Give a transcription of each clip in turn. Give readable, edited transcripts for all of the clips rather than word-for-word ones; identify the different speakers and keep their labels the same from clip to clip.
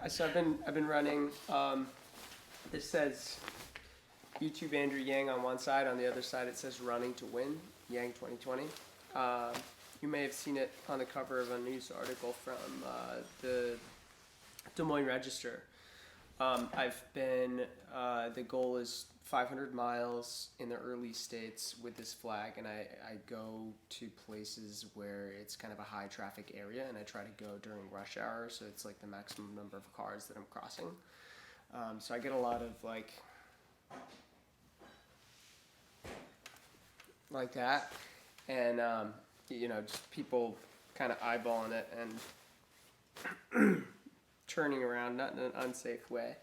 Speaker 1: So I've been running. It says YouTube Andrew Yang on one side. On the other side, it says Running to Win Yang 2020. You may have seen it on the cover of a news article from the Des Moines Register. I've been. The goal is 500 miles in the early states with this flag, and I go to places where it's kind of a high traffic area, and I try to go during rush hour, so it's like the maximum number of cars that I'm crossing. So I get a lot of like that, and just people kind of eyeballing it and turning around, not in an unsafe way.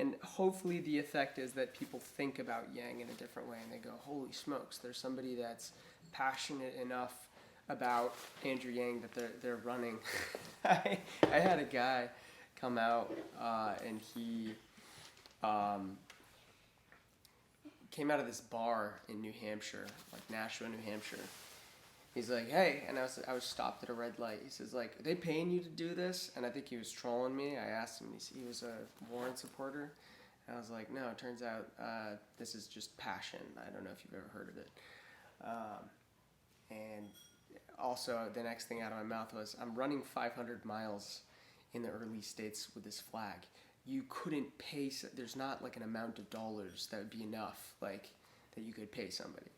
Speaker 1: And hopefully the effect is that people think about Yang in a different way and they go, holy smokes, there's somebody that's passionate enough about Andrew Yang that they're running. I had a guy come out and he came out of this bar in New Hampshire, like Nashua, New Hampshire. He's like, hey, and I was stopped at a red light. He says, like, are they paying you to do this? And I think he was trolling me. I asked him, he was a Warren supporter. And I was like, no, it turns out this is just passion. I don't know if you've ever heard of it. And also, the next thing out of my mouth was, I'm running 500 miles in the early states with this flag. You couldn't pay, there's not like an amount of dollars that would be enough, like, that you could pay somebody.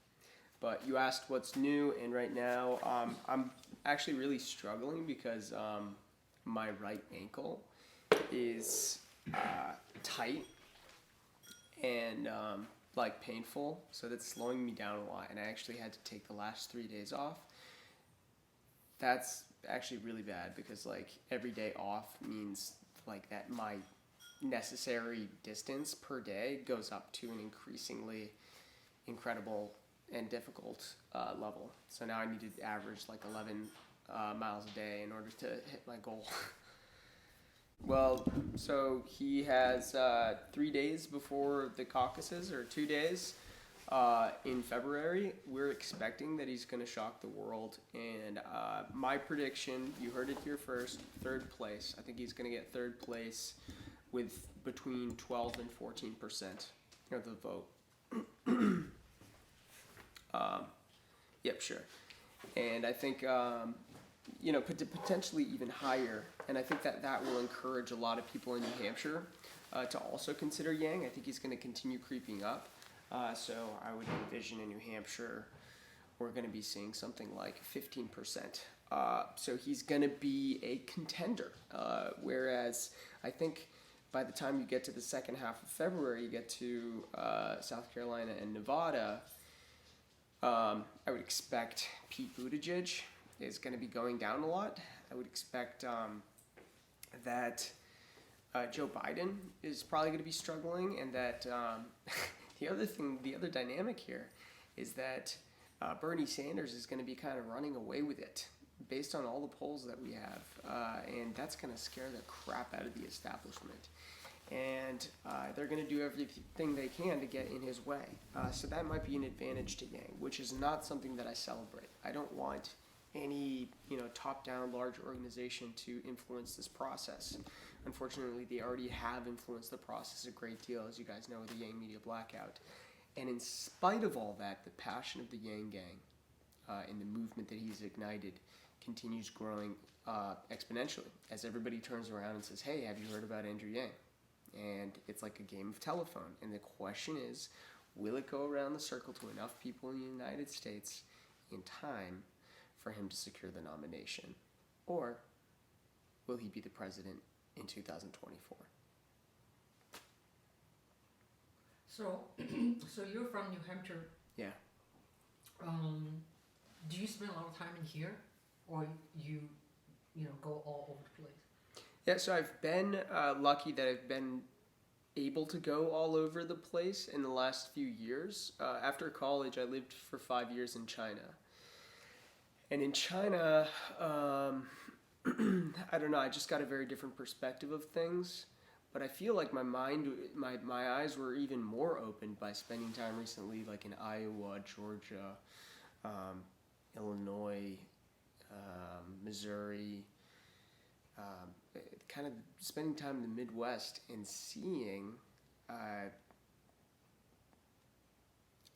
Speaker 1: But you asked what's new, and right now I'm actually really struggling because my right ankle is tight and like painful, so that's slowing me down a lot, and I actually had to take the last 3 days off. That's actually really bad because like every day off means like that my necessary distance per day goes up to an increasingly incredible and difficult level. So now I need to average like 11 miles a day in order to hit my goal. Well, so he has 3 days before the caucuses, or 2 days in February. We're expecting that he's going to shock the world, and my prediction, you heard it here first, third place. I think he's going to get third place with between 12 and 14% of the vote. Yep, sure. And I think, potentially even higher. And I think that will encourage a lot of people in New Hampshire to also consider Yang. I think he's going to continue creeping up. So I would envision in New Hampshire, we're going to be seeing something like 15%. So he's going to be a contender. Whereas I think by the time you get to the second half of February, you get to South Carolina and Nevada, I would expect Pete Buttigieg is going to be going down a lot. I would expect that Joe Biden is probably going to be struggling, and that the other dynamic here is that Bernie Sanders is going to be kind of running away with it based on all the polls that we have, and that's going to scare the crap out of the establishment. And they're going to do everything they can to get in his way. So that might be an advantage to Yang, which is not something that I celebrate. I don't want any top-down large organization to influence this process. Unfortunately, they already have influenced the process a great deal, as you guys know, with the Yang Media Blackout. And in spite of all that, the passion of the Yang Gang and the movement that he's ignited continues growing exponentially as everybody turns around and says, hey, have you heard about Andrew Yang? And it's like a game of telephone. And the question is, will it go around the circle to enough people in the United States in time for him to secure the nomination? Or will he be the president in 2024?
Speaker 2: So, so you're from New Hampshire.
Speaker 1: Yeah.
Speaker 2: Do you spend a lot of time in here, or you go all over the place?
Speaker 1: Yeah, so I've been lucky that I've been able to go all over the place in the last few years. After college, I lived for 5 years in China. And in China, I don't know, I just got a very different perspective of things. But I feel like my eyes were even more opened by spending time recently, like in Iowa, Georgia, Illinois, Missouri, kind of spending time in the Midwest and seeing, I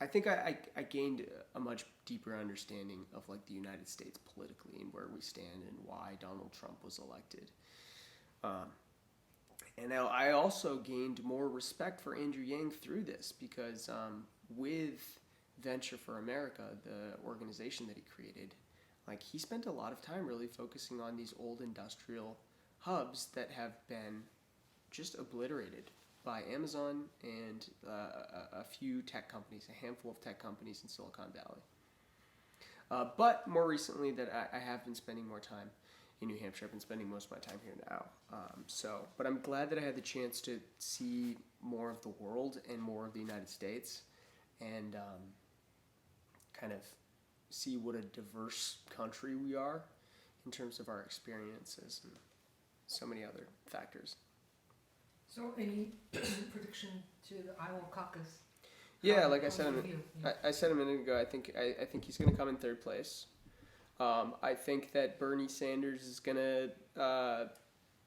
Speaker 1: think I gained a much deeper understanding of like the United States politically and where we stand and why Donald Trump was elected. And I also gained more respect for Andrew Yang through this because with Venture for America, the organization that he created, like he spent a lot of time really focusing on these old industrial hubs that have been just obliterated by Amazon and a few tech companies, a handful of tech companies in Silicon Valley. But more recently that I have been spending more time in New Hampshire. I've been spending most of my time here now. But I'm glad that I had the chance to see more of the world and more of the United States and kind of see what a diverse country we are in terms of our experiences and so many other factors.
Speaker 2: So any prediction to the Iowa caucus?
Speaker 1: Yeah, like I said, I said a minute ago, I think he's going to come in third place. I think that Bernie Sanders is going to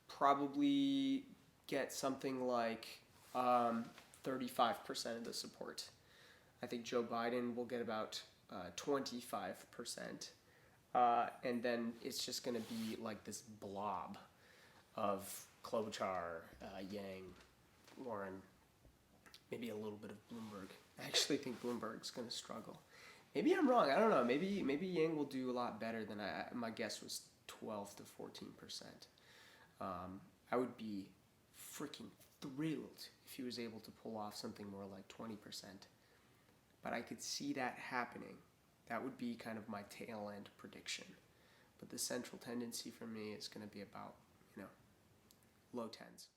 Speaker 1: probably get something like 35% of the support. I think Joe Biden will get about 25%. And then it's just going to be like this blob of Klobuchar, Yang, Warren, maybe a little bit of Bloomberg. I actually think Bloomberg's going to struggle. Maybe I'm wrong. I don't know. Maybe Yang will do a lot better than my guess was 12 to 14%. I would be freaking thrilled if he was able to pull off something more like 20%. But I could see that happening. That would be kind of my tail end prediction. But the central tendency for me is going to be about, low tens.